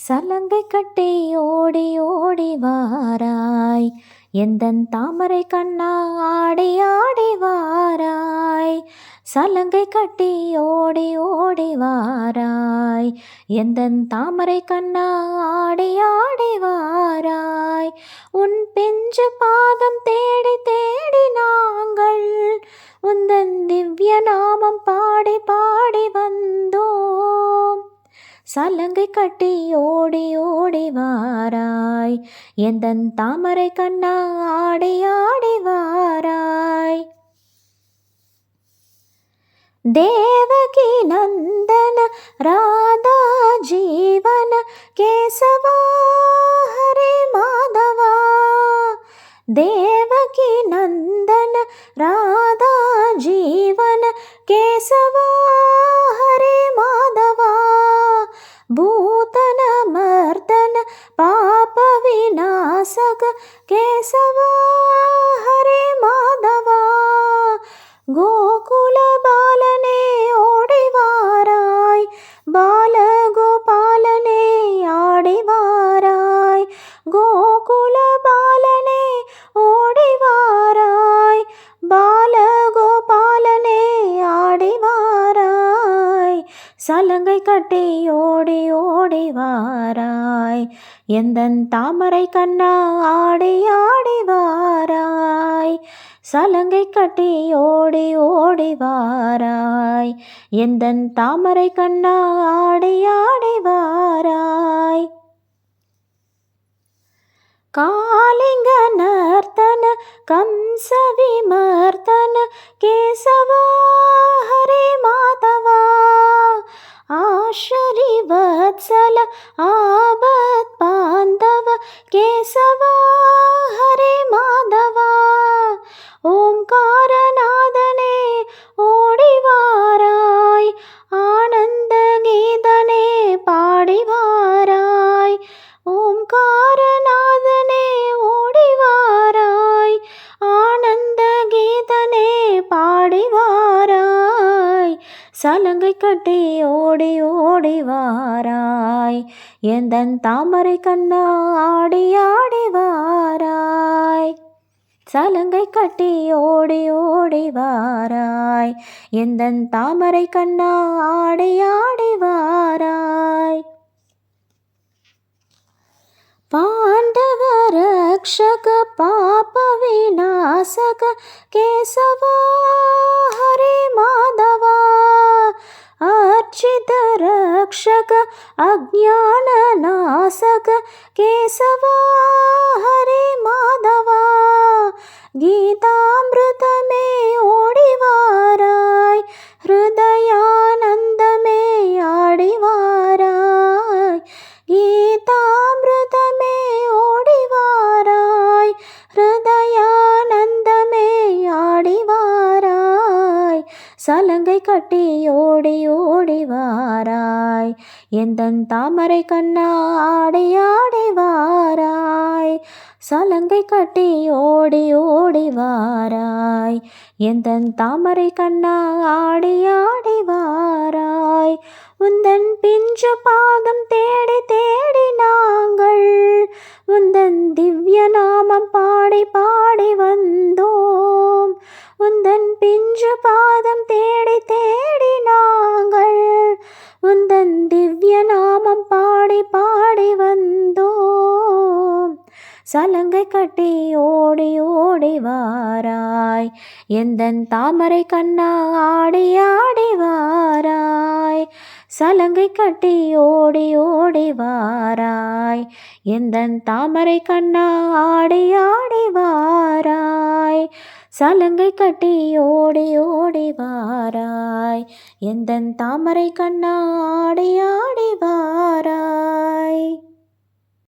சலங்கை கட்டி ஓடி ஓடி வாராய், எந்தன் தாமரை கண்ணா ஆடி ஆடி வாராய். சலங்கை கட்டி ஓடி ஓடி வாராய், எந்தன் தாமரை கண்ணா ஆடி ஆடி வாராய். உன் பிஞ்சு பாதம் தேடி தேடி நாங்கள் உந்தன் திவ்ய நாமம் பாடி பாடி வந்தோம். சலங்கை கட்டி ஓடி ஓடி வாராய், எந்தன் தாமரை கண்ணா ஆடி ஆடி வாராய். தேவகி நந்தன ராதா ஜீவன கேசவா ஹரே மாதவா. தேவகி நந்தன ராதா ஜீவன கேசவா ஹரே மாதவா. பூதன மர்தன பாப விநாசக கேசவா ஹரே மாதவா. கோகுல பாலனே ஓடி வாராய், பாலகோபாலனே ஆடி வாராய். கோகுல பாலனே ஓடி வாராய், பாலகோபாலனே ஆடி வாராய். சலங்கை கட்டி ஓடி ஓடி வாராய், எந்தன் தாமரை கண்ணா ஆடி ஆடி வாராய். சலங்கை கட்டி ஓடி ஓடி வாராய், எந்தன் தாமரை கண்ணா ஆடி ஆடி வாராய். காளிங்க நர்த்தன கம்ச விமர்த்தன கேசவா ஹரே மாதவா. ஆஷரி வத்சல ஆபத் பாந்தவ கேசவா ஹரே மாதவா. ஓம்காரநாதனே ஓடி வாராய், ஆனந்த கீதனே பாடி வாராய். ஓம்காரநாதனே ஓடி வாராய், ஆனந்த கீதனே பாடி வாராய். சலங்கை கட்டி ஓடி ஓடி வாராய், எந்தன் தாமரை கண்ணா ஆடி ஆடி வாராய். சலங்கை கட்டி ஓடி ஓடி வாராய், எந்தன் தாமரை கண்ணா ஆடி ஆடி வாராய். பாண்டவ ரக்ஷக பாப விநாசக கேசவா ஹரே மாதவா. அர்ச்சித ரக்ஷக அஜ்ஞான நாசக கேசவா ஹரே மாதவா. கீதாமிருதமே ஓடி வாராய், ஹிருதயானந்தமே ஆடி வாராய். கீதாமிருதமே ஓடி வாராய், ஹிருதயானந்தமே ஆடி வாராய். சலங்கை கட்டி ஓடி ஓடி வாராய், எந்தன் தாமரை கண்ணா ஆடி ஆடி வாராய். சலங்கை கட்டி ஓடி ஓடி வாராய், எந்தன் தாமரை கண்ணா ஆடி ஆடி வாராய். உந்தன் பிஞ்சு பாதம் தேடி தேடி நாங்கள் உந்தன் திவ்ய நாமம் பாடி பாடி வந்தோம். உந்தன் பிஞ்சு பாதம் தேடி தேடி நாங்கள் உந்தன் திவ்ய நாமம் பாடி பாடி வந்தோம். சலங்கை கட்டி ஓடி ஓடி வாராய், எந்தன் தாமரை கண்ணா ஆடி ஆடி வாராய். சலங்கை கட்டி ஓடி ஓடி வாராய், எந்தன் தாமரை கண்ணா ஆடி ஆடி வாராய். சலங்கை கட்டி ஓடி ஓடி வாராய், எந்தன் தாமரை கண்ணா ஆடி ஆடி வாராய்.